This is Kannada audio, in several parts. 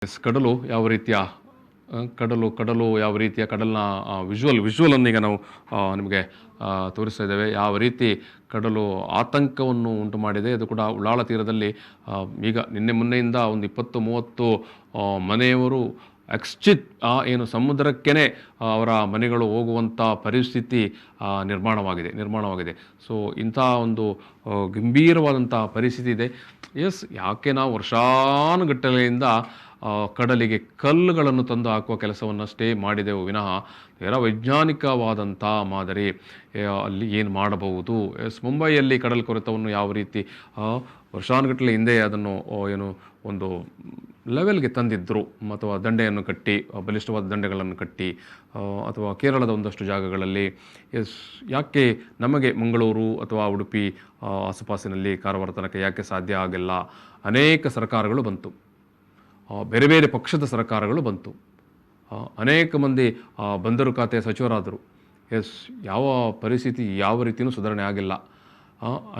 ಕಡಲು ಯಾವ ರೀತಿಯ ಕಡಲು ಯಾವ ರೀತಿಯ ಕಡಲಿನ ವಿಜುವಲನ್ನು ಈಗ ನಾವು ನಿಮಗೆ ತೋರಿಸ್ತಾ ಇದ್ದೇವೆ. ಯಾವ ರೀತಿ ಕಡಲು ಆತಂಕವನ್ನು ಉಂಟು ಮಾಡಿದೆ. ಅದು ಕೂಡ ಉಳ್ಳಾಳ ತೀರದಲ್ಲಿ ಈಗ ನಿನ್ನೆ ಮೊನ್ನೆಯಿಂದ ಒಂದು 20-30 ಮನೆಯವರು ಏನು ಸಮುದ್ರಕ್ಕೇ ಅವರ ಮನೆಗಳು ಹೋಗುವಂಥ ಪರಿಸ್ಥಿತಿ ನಿರ್ಮಾಣವಾಗಿದೆ. ಸೊ ಇಂಥ ಒಂದು ಗಂಭೀರವಾದಂಥ ಪರಿಸ್ಥಿತಿ ಇದೆ. ಯಾಕೆ ನಾವು ವರ್ಷಾನುಗಟ್ಟಲೆಯಿಂದ ಕಡಲಿಗೆ ಕಲ್ಲುಗಳನ್ನು ತಂದು ಹಾಕುವ ಕೆಲಸವನ್ನಷ್ಟೇ ಮಾಡಿದೆವು ವಿನಃ ನೇರ ವೈಜ್ಞಾನಿಕವಾದಂಥ ಮಾದರಿ ಅಲ್ಲಿ ಏನು ಮಾಡಬಹುದು. ಮುಂಬೈಯಲ್ಲಿ ಕಡಲ್ ಕೊರೆತವನ್ನು ಯಾವ ರೀತಿ ವರ್ಷಾನುಗಟ್ಟಲೆ ಹಿಂದೆ ಅದನ್ನು ಒಂದು ಲೆವೆಲ್ಗೆ ತಂದಿದ್ದರು, ಅಥವಾ ದಂಡೆಯನ್ನು ಕಟ್ಟಿ, ಬಲಿಷ್ಠವಾದ ದಂಡೆಗಳನ್ನು ಕಟ್ಟಿ, ಅಥವಾ ಕೇರಳದ ಒಂದಷ್ಟು ಜಾಗಗಳಲ್ಲಿ ಯಾಕೆ ನಮಗೆ ಮಂಗಳೂರು ಅಥವಾ ಉಡುಪಿ ಆಸುಪಾಸಿನಲ್ಲಿ ಕಾರವಾರ ತನಕ ಯಾಕೆ ಸಾಧ್ಯ ಆಗಿಲ್ಲ. ಅನೇಕ ಸರ್ಕಾರಗಳು ಬಂತು, ಬೇರೆ ಬೇರೆ ಪಕ್ಷದ ಸರ್ಕಾರಗಳು ಬಂತು, ಅನೇಕ ಮಂದಿ ಬಂದರು ಖಾತೆ ಸಚಿವರಾದರು. ಯಾವ ಪರಿಸ್ಥಿತಿ ಯಾವ ರೀತಿಯೂ ಸುಧಾರಣೆ ಆಗಿಲ್ಲ.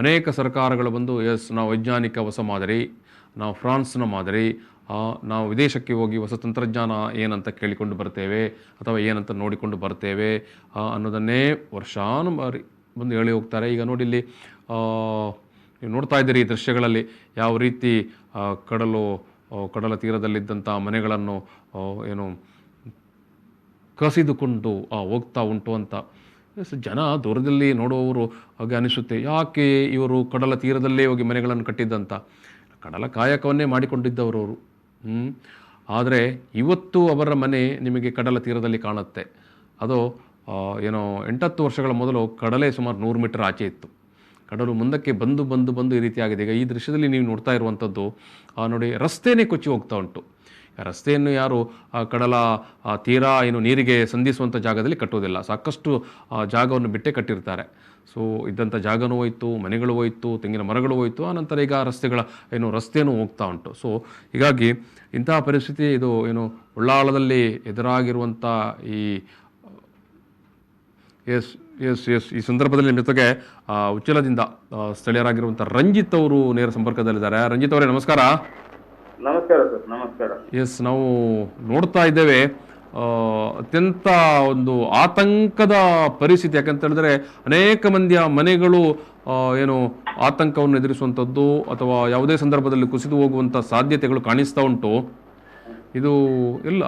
ಅನೇಕ ಸರ್ಕಾರಗಳು ಬಂದು ನಾವು ವೈಜ್ಞಾನಿಕ ಹೊಸ ಮಾದರಿ, ನಾವು ಫ್ರಾನ್ಸ್ನ ಮಾದರಿ, ನಾವು ವಿದೇಶಕ್ಕೆ ಹೋಗಿ ಹೊಸ ತಂತ್ರಜ್ಞಾನ ಏನಂತ ಕೇಳಿಕೊಂಡು ಬರ್ತೇವೆ ಅಥವಾ ಏನಂತ ನೋಡಿಕೊಂಡು ಬರ್ತೇವೆ ಅನ್ನೋದನ್ನೇ ವರ್ಷಾನುಮಾರಿ ಬಂದು ಹೇಳಿ ಹೋಗ್ತಾರೆ. ಈಗ ನೋಡಿ ಇಲ್ಲಿ ನೀವು ನೋಡ್ತಾ ಇದ್ದೀರಿ ಈ ದೃಶ್ಯಗಳಲ್ಲಿ ಯಾವ ರೀತಿ ಕಡಲ ತೀರದಲ್ಲಿದ್ದಂಥ ಮನೆಗಳನ್ನು ಕಸಿದುಕೊಂಡು ಹೋಗ್ತಾ ಉಂಟು ಅಂತ ಜನ ದೂರದಲ್ಲಿ ನೋಡುವವರು ಹಾಗೆ ಅನಿಸುತ್ತೆ. ಯಾಕೆ ಇವರು ಕಡಲ ತೀರದಲ್ಲೇ ಹೋಗಿ ಮನೆಗಳನ್ನು ಕಟ್ಟಿದ್ದಂಥ ಕಡಲ ಕಾಯಕವನ್ನೇ ಮಾಡಿಕೊಂಡಿದ್ದವರು ಅವರು. ಆದರೆ ಇವತ್ತು ಅವರ ಮನೆ ನಿಮಗೆ ಕಡಲ ತೀರದಲ್ಲಿ ಕಾಣುತ್ತೆ. ಅದು 8-10 ವರ್ಷಗಳ ಮೊದಲು ಕಡಲೆ ಸುಮಾರು 100 ಮೀಟರ್ ಆಚೆ ಇತ್ತು. ಕಡಲು ಮುಂದಕ್ಕೆ ಬಂದು ಈ ರೀತಿ ಆಗಿದೆ. ಈಗ ಈ ದೃಶ್ಯದಲ್ಲಿ ನೀವು ನೋಡ್ತಾ ಇರುವಂಥದ್ದು ನೋಡಿ, ರಸ್ತೆನೇ ಕೊಚ್ಚಿ ಹೋಗ್ತಾ ಉಂಟು. ರಸ್ತೆಯನ್ನು ಯಾರು ಕಡಲ ತೀರ ನೀರಿಗೆ ಸಂಧಿಸುವಂಥ ಜಾಗದಲ್ಲಿ ಕಟ್ಟೋದಿಲ್ಲ, ಸಾಕಷ್ಟು ಜಾಗವನ್ನು ಬಿಟ್ಟೇ ಕಟ್ಟಿರ್ತಾರೆ. ಸೊ ಇದ್ದಂಥ ಜಾಗನೂ ಹೋಯ್ತು, ಮನೆಗಳು ಹೋಯ್ತು, ತೆಂಗಿನ ಮರಗಳು ಹೋಯ್ತು. ಆನಂತರ ಈಗ ರಸ್ತೆಯೂ ಹೋಗ್ತಾ ಉಂಟು. ಸೊ ಹೀಗಾಗಿ ಇಂತಹ ಪರಿಸ್ಥಿತಿ ಇದು ಉಳ್ಳಾಳದಲ್ಲಿ ಎದುರಾಗಿರುವಂಥ ಈ ಸಂದರ್ಭದಲ್ಲಿ ನಿಮ್ಮ ಜೊತೆಗೆ ಉಚ್ಚಿಲದಿಂದ ಸ್ಥಳೀಯರಾಗಿರುವಂಥ ರಂಜಿತ್ ಅವರು ನೇರ ಸಂಪರ್ಕದಲ್ಲಿದ್ದಾರೆ. ರಂಜಿತ್ ಅವರೇ ನಮಸ್ಕಾರ. ನಮಸ್ಕಾರ ಸರ್. ನಮಸ್ಕಾರ. ನಾವು ನೋಡ್ತಾ ಇದ್ದೇವೆ ಅತ್ಯಂತ ಒಂದು ಆತಂಕದ ಪರಿಸ್ಥಿತಿ. ಯಾಕಂತ ಹೇಳಿದ್ರೆ ಅನೇಕ ಮಂದಿಯ ಮನೆಗಳು ಆತಂಕವನ್ನು ಎದುರಿಸುವಂಥದ್ದು ಅಥವಾ ಯಾವುದೇ ಸಂದರ್ಭದಲ್ಲಿ ಕುಸಿದು ಹೋಗುವಂಥ ಸಾಧ್ಯತೆಗಳು ಕಾಣಿಸ್ತಾ ಉಂಟು. ಇದು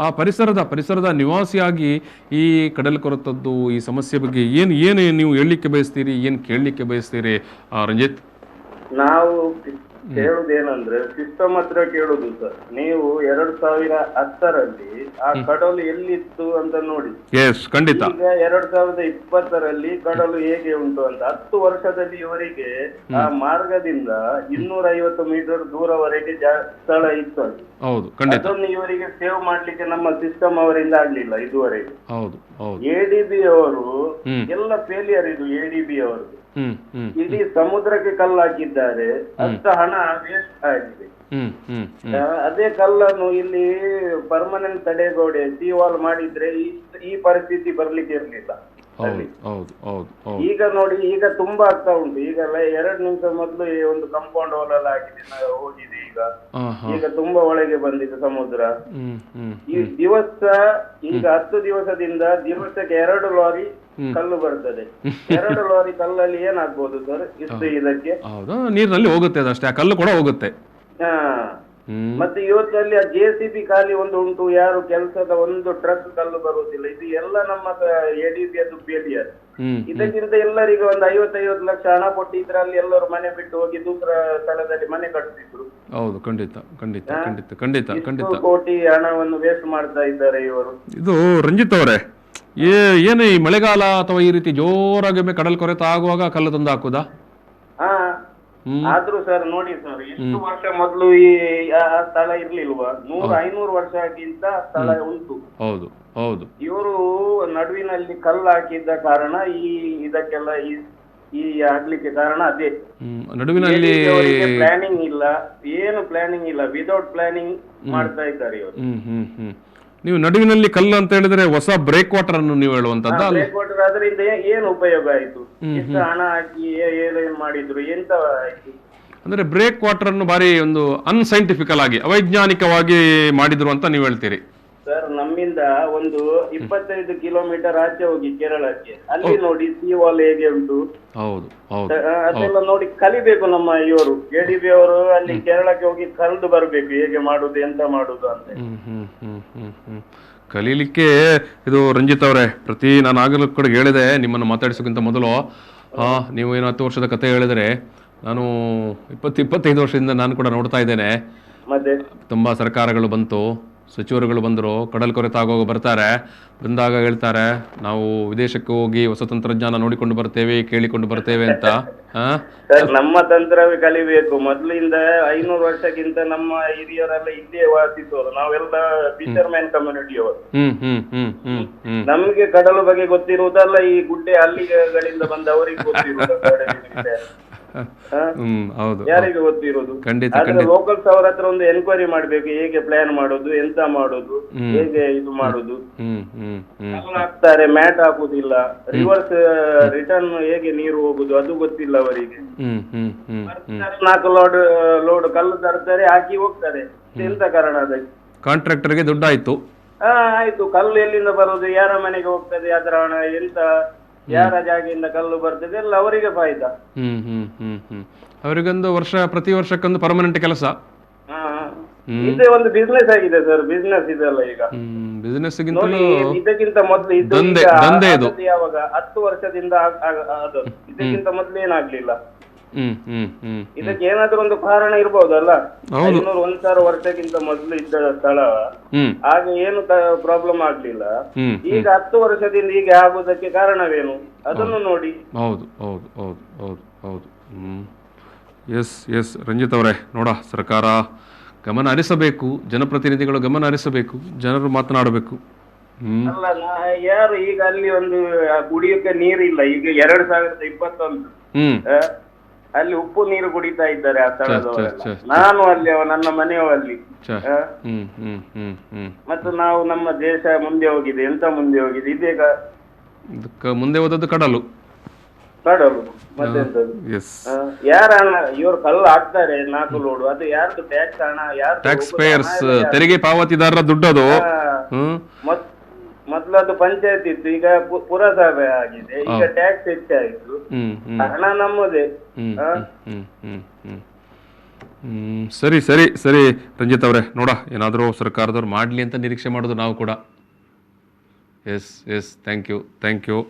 ಆ ಪರಿಸರದ ನಿವಾಸಿಯಾಗಿ ಈ ಕಡಲ್ ಕೊರೆತದ್ದು ಈ ಸಮಸ್ಯೆ ಬಗ್ಗೆ ಏನು ನೀವು ಹೇಳಲಿಕ್ಕೆ ಬಯಸ್ತೀರಿ, ಏನು ಕೇಳಲಿಕ್ಕೆ ಬಯಸ್ತೀರಿ ರಂಜಿತ್? ನಾವು ಕೇಳುದೇನಂದ್ರೆ ಸಿಸ್ಟಮ್ ಹತ್ರ ಕೇಳುದು ಸರ್. ನೀವು 2010ರಲ್ಲಿ ಆ ಕಡಲು ಎಲ್ಲಿತ್ತು ಅಂತ ನೋಡಿ. ಖಂಡಿತ. ಈಗ 2020ರಲ್ಲಿ ಕಡಲು ಹೇಗೆ ಉಂಟು ಅಂತ 10 ವರ್ಷದಲ್ಲಿ ಇವರಿಗೆ ಆ ಮಾರ್ಗದಿಂದ 250 ಮೀಟರ್ ದೂರವರೆಗೆ ಸ್ಥಳ ಇತ್ತು. ಹೌದು, ಖಂಡಿತ. ಅದನ್ನು ಇವರಿಗೆ ಸೇವ್ ಮಾಡ್ಲಿಕ್ಕೆ ನಮ್ಮ ಸಿಸ್ಟಮ್ ಅವರಿಂದ ಆಗ್ಲಿಲ್ಲ ಇದುವರೆಗೆ. ಹೌದು, ಎಡಿಬಿ ಅವರು ಎಲ್ಲ ಫೇಲಿಯರ್ ಇದು. ಎಡಿಬಿ ಅವರು ಇಡೀ ಸಮುದ್ರಕ್ಕೆ ಕಲ್ಲು ಹಾಕಿದ್ದಾರೆ, ಅಷ್ಟ ಹಣ ವೇಸ್ಟ್ ಆಗಿದೆ. ಅದೇ ಕಲ್ಲನ್ನು ಇಲ್ಲಿ ಪರ್ಮನೆಂಟ್ ತಡೆಗೋಡೆ ಸೀವಾಲ್ ಮಾಡಿದ್ರೆ ಈ ಪರಿಸ್ಥಿತಿ ಬರ್ಲಿಕ್ಕೆ ಇರ್ಲಿಲ್ಲ. ಈಗ ನೋಡಿ, ಈಗ ತುಂಬಾ ಆಗ್ತಾ ಉಂಟು. ಈಗ 2 ನಿಮಿಷ ಮೊದಲು ಒಂದು ಕಾಂಪೌಂಡ್ ವಾಲ್ ಎಲ್ಲ ಆಗಿದೆ, ಹೋಗಿದೆ. ಈಗ ತುಂಬಾ ಒಳಗೆ ಬಂದಿದೆ ಸಮುದ್ರ. ಈ ಈಗ 10 ದಿವಸದಿಂದ ದಿವಸಕ್ಕೆ 2 ಲಾರಿ ಕಲ್ಲು ಬರ್ತದೆ. 2 ಲಾರಿ ಕಲ್ಲಲ್ಲಿ ಏನಾಗ್ಬೋದು ಸರ್ ಇಷ್ಟು ಇದಕ್ಕೆ? ನೀರಿನಲ್ಲಿ ಹೋಗುತ್ತೆ ಅಷ್ಟೇ, ಕಲ್ಲು ಕೂಡ ಹೋಗುತ್ತೆ. ಮತ್ತೆ ಇವತ್ತಲ್ಲಿ ಆ JCB ಖಾಲಿ ಒಂದು ಉಂಟು, ಯಾರು ಕೆಲಸದ ಒಂದು ಟ್ರಕ್ ಕಲ್ಲು ಬರುವುದಿಲ್ಲ. ಇದು ಎಲ್ಲ ನಮ್ಮ ಎಡಿಬಿ ಅದು ಫೇಲಿಯರ್. ಇದಕ್ಕಿಂತ ಎಲ್ಲರಿಗೆ ಒಂದು 50 ಲಕ್ಷ ಹಣ ಕೊಟ್ಟಿದ್ರೆ ಅಲ್ಲಿ ಎಲ್ಲರೂ ಮನೆ ಬಿಟ್ಟು ಹೋಗಿ ದೂರ ಸ್ಥಳದಲ್ಲಿ ಮನೆ ಕಟ್ತಿದ್ರು. ಹೌದು, ಖಂಡಿತ ಖಂಡಿತ ಖಂಡಿತ ಖಂಡಿತ ಖಂಡಿತ. ಕೋಟಿ ಹಣವನ್ನು ವೇಸ್ಟ್ ಮಾಡ್ತಾ ಇದ್ದಾರೆ ಇವರು. ಇದು ರಂಜಿತ್ ಅವರೇ, ಏನು ಈ ಮಳೆಗಾಲ ಅಥವಾ ಈ ರೀತಿ ಜೋರಾಗಿ ಕಡಲ್ ಕೊರೆತ ಆಗುವಾಗ ಕಲ್ಲು ತಂದು ಹಾಕುದಾ? ಆದ್ರೂ ಸರ್ ನೋಡಿ ಸರ್, ಎಷ್ಟು ವರ್ಷ ಮೊದಲು ಈ ಸ್ಥಳ ಇರ್ಲಿಲ್ವಾ? 100-500 ವರ್ಷಕ್ಕಿಂತ ಸ್ಥಳ ಉಂಟು. ಹೌದು ಹೌದು. ಇವರು ನಡುವಿನಲ್ಲಿ ಕಲ್ಲು ಹಾಕಿದ್ದ ಕಾರಣ ಇದಕ್ಕೆಲ್ಲ ಈ ಆಗ್ಲಿಕ್ಕೆ ಕಾರಣ ಅದೇ. ನಡುವಿನಲ್ಲಿ ಪ್ಲಾನಿಂಗ್ ಇಲ್ಲ, ಏನು ಪ್ಲಾನಿಂಗ್ ಇಲ್ಲ, ವಿದೌಟ್ ಪ್ಲಾನಿಂಗ್ ಮಾಡ್ತಾ ಇದ್ದಾರೆ ಇವರು. ನೀವು ನಡುವಿನಲ್ಲಿ ಕಲ್ಲು ಅಂತ ಹೇಳಿದ್ರೆ ಹೊಸ ಬ್ರೇಕ್ ವಾಟರ್ ಅನ್ನು ನೀವು ಹೇಳುವಂತದ್ದು. ಬ್ರೇಕ್ ವಾಟರ್ ಅದರಿಂದ ಏನು ಉಪಯೋಗ ಆಯ್ತು? ಎಷ್ಟು ಹಣ ಹಾಕಿ ಏನೇನ್ ಮಾಡಿದ್ರು, ಎಂತ ಆಯ್ತು? ಅಂದ್ರೆ ಬ್ರೇಕ್ ವಾಟರ್ ಅನ್ನು ಬಾರಿ ಒಂದು ಅನ್ಸೈಂಟಿಫಿಕಲ್ ಆಗಿ ಅವೈಜ್ಞಾನಿಕವಾಗಿ ಮಾಡಿದ್ರು ಅಂತ ನೀವು ಹೇಳ್ತೀರಿ. ಸರ್ ನಮ್ಮಿಂದ ಒಂದು 25 ಕಿಲೋಮೀಟರ್ ಆಚೆ ಹೋಗಿ ಕೇರಳಕ್ಕೆ, ಅಲ್ಲಿ ನೋಡಿ ಸೀ ವಾಲ್ ಹೇಗೆ ಉಂಟು. ಹೌದು ಹೌದು. ಅದೆಲ್ಲ ನೋಡಿ ಕಲಿಬೇಕು ನಮ್ಮ ಇವರು ADB ಅವರು. ಅಲ್ಲಿ ಕೇರಳಕ್ಕೆ ಹೋಗಿ ಕಲ್ದು ಬರ್ಬೇಕು ಹೇಗೆ ಮಾಡುದು ಎಂತ ಮಾಡುದು ಅಂತ. ಕಲೀಲಿಕ್ಕೆ ಇದು ರಂಜಿತ್ ಅವರೇ, ನಾನು ಆಗಲೂ ಕೂಡ ಹೇಳಿದೆ ನಿಮ್ಮನ್ನು ಮಾತಾಡಿಸೋಕ್ಕಿಂತ ಮೊದಲು, ನೀವು ಏನು 10 ವರ್ಷದ ಕತೆ ಹೇಳಿದರೆ, ನಾನು 25 ವರ್ಷದಿಂದ ನಾನು ಕೂಡ ನೋಡ್ತಾ ಇದ್ದೇನೆ. ಮತ್ತೆ ತುಂಬ ಸರ್ಕಾರಗಳು ಬಂತು, ಸಚಿವರುಗಳು ಬಂದರು, ಕಡಲ್ ಕೊರೆತ ಆಗೋಗಿ ಬರ್ತಾರೆ, ಬಂದಾಗ ಹೇಳ್ತಾರೆ ನಾವು ವಿದೇಶಕ್ಕೆ ಹೋಗಿ ಹೊಸ ತಂತ್ರಜ್ಞಾನ ನೋಡಿಕೊಂಡು ಬರ್ತೇವೆ, ಕೇಳಿಕೊಂಡು ಬರ್ತೇವೆ ಅಂತ. ನಮ್ಮ ತಂತ್ರವೇ ಕಲಿಬೇಕು. ಮೊದಲಿಂದ 500 ವರ್ಷಕ್ಕಿಂತ ನಮ್ಮ ಹಿರಿಯರೆಲ್ಲ ಇಲ್ಲೇ ವಾಸಿಸೋರು, ನಾವೆಲ್ಲ ಫಿಶರ್ಮ್ಯಾನ್ ಕಮ್ಯುನಿಟಿ ಅವರು. ನಮ್ಗೆ ಕಡಲು ಬಗ್ಗೆ ಗೊತ್ತಿರುವುದಲ್ಲ, ಈ ಗುಡ್ಡೆ ಹಳ್ಳಿಗಳಿಂದ ಬಂದವರಿಗೆ ಗೊತ್ತಿರುವುದು. ಯಾರಿಗೆ ಗೊತ್ತಿರೋದು? ಆದ್ರೆ ಲೋಕಲ್ಸ್ ಅವ್ರ ಹತ್ರ ಒಂದು ಎನ್ಕ್ವೈರಿ ಮಾಡ್ಬೇಕು, ಹೇಗೆ ಪ್ಲಾನ್ ಮಾಡೋದು, ಎಂತ ಮಾಡೋದು, ಹೇಗೆ ಇದು ಮಾಡೋದು. ಹಾಕ್ತಾರೆ, ಮ್ಯಾಟ್ ಹಾಕುದಿಲ್ಲ, ರಿವರ್ಸ್ ರಿಟರ್ನ್ ಹೇಗೆ ನೀರು ಹೋಗುದು ಅದು ಗೊತ್ತಿಲ್ಲ ಅವರಿಗೆ. 4 ಲೋಡ್ ಕಲ್ಲು ತರ್ತಾರೆ, ಹಾಕಿ ಹೋಗ್ತಾರೆ. ಎಂತ ಕಾರಣ ಅದಕ್ಕೆ? ಕಾಂಟ್ರಾಕ್ಟರ್ಗೆ ದುಡ್ಡು ಆಯ್ತು. ಆಯ್ತು, ಕಲ್ಲು ಎಲ್ಲಿಂದ ಬರುದು, ಯಾರ ಮನೆಗೆ ಹೋಗ್ತದೆ, ಅದರ ಹಣ ಎಂತ, ಯಾರ ಜಾಗೆಯಿಂದ ಕಲ್ಲು ಬರ್ತದೆ ಎಲ್ಲ ಅವರಿಗೆ ಫಾಯ್ದಾ. ಅವರಿಗೊಂದು ಪ್ರತಿ ವರ್ಷಕ್ಕೊಂದು ಪರ್ಮನೆಂಟ್ ಕೆಲಸ. ಇದೇ ಒಂದು ಬಿಸ್ನೆಸ್ ಆಗಿದೆ ಸರ್, ಬಿಸ್ನೆಸ್ ಇದೆಲ್ಲ ಈಗ. ಬಿಸ್ನೆಸ್ ಇದಕ್ಕಿಂತ ಮೊದ್ಲು ಯಾವಾಗ 10 ವರ್ಷದಿಂದ ಅದು, ಇದಕ್ಕಿಂತ ಮೊದ್ಲು ಏನಾಗ್ಲಿಲ್ಲ. ಇದಕ್ಕೆ ಏನಾದ್ರೂ ಒಂದು ಕಾರಣ ಇರ್ಬೋದಲ್ಲ. 500-1000 ವರ್ಷಕ್ಕಿಂತ ಮೊದಲು ಇದ್ದ ಸ್ಥಳ, ಆಗ ಏನು ಪ್ರಾಬ್ಲಮ್ ಆಗ್ಲಿಲ್ಲ. ಈಗ 10 ವರ್ಷದಿಂದ ಹೀಗೆ ಆಗುವುದಕ್ಕೆ ಕಾರಣವೇನು ಅದನ್ನು ನೋಡಿ. ಹೌದು ಹೌದು ಹೌದು ಹೌದು ಹೌದು. ಎಸ್ ರಂಜಿತ್ ಅವರೇ, ನೋಡ, ಸರ್ಕಾರ ಗಮನ ಹರಿಸಬೇಕು, ಜನಪ್ರತಿನಿಧಿಗಳು ಗಮನ ಹರಿಸಬೇಕು, ಜನರು ಮಾತನಾಡಬೇಕು. ಅಲ್ಲ, ಯಾರು ಈಗ ಅಲ್ಲಿ ಒಂದು ಕುಡಿಯೋಕೆ ನೀರಿಲ್ಲ. ಈಗ 2021 ಅಲ್ಲಿ ಉಪ್ಪು ನೀರು ಕುಡಿತಾ ಇದ್ದಾರೆ ಆ ಸ್ಥಳದವರೆಲ್ಲ. ನಾನು ಅಲ್ಲಿ, ನನ್ನ ಮನೆಯಲ್ಲಿ. ಮತ್ತು ನಾವು, ನಮ್ಮ ದೇಶ ಮುಂದೆ ಹೋಗಿದೆ, ಎಂತ ಮುಂದೆ ಹೋಗಿದೆ, ಇದೀಗ ಮುಂದೆ ಹೋದದ್ದು ಕಡಲು. ಮತ್ತೆಂತದ್ದು? ಯಾರ ಹಣ? ಇವರು ಕಲ್ಲು ಹಾಕ್ತಾರೆ 4 ಲೋಡು, ಅದು ಯಾರ್ದು ಟ್ಯಾಕ್ಸ್ ಹಣ? ಟ್ಯಾಕ್ಸ್ ಪೇಯರ್ಸ್, ತೆರಿಗೆ ಪಾವತಿದಾರರ ದುಡ್ಡದು. ಮೊದ್ಲು ಅದು ಪಂಚಾಯತ್ ಇತ್ತು, ಈಗ ಪುರಸಭೆ ಆಗಿದೆ, ಈಗ ಟ್ಯಾಕ್ಸ್ ಹೆಚ್ಚಾಯ್ತು, ಹಣ ನಮ್ಮದೇ. ಸರಿ ಸರಿ ಸರಿ ರಂಜಿತ್ ಅವರೇ, ನೋಡ, ಏನಾದರೂ ಸರ್ಕಾರದವ್ರು ಮಾಡ್ಲಿ ಅಂತ ನಿರೀಕ್ಷೆ ಮಾಡೋದು ನಾವು ಕೂಡ. Yes thank you.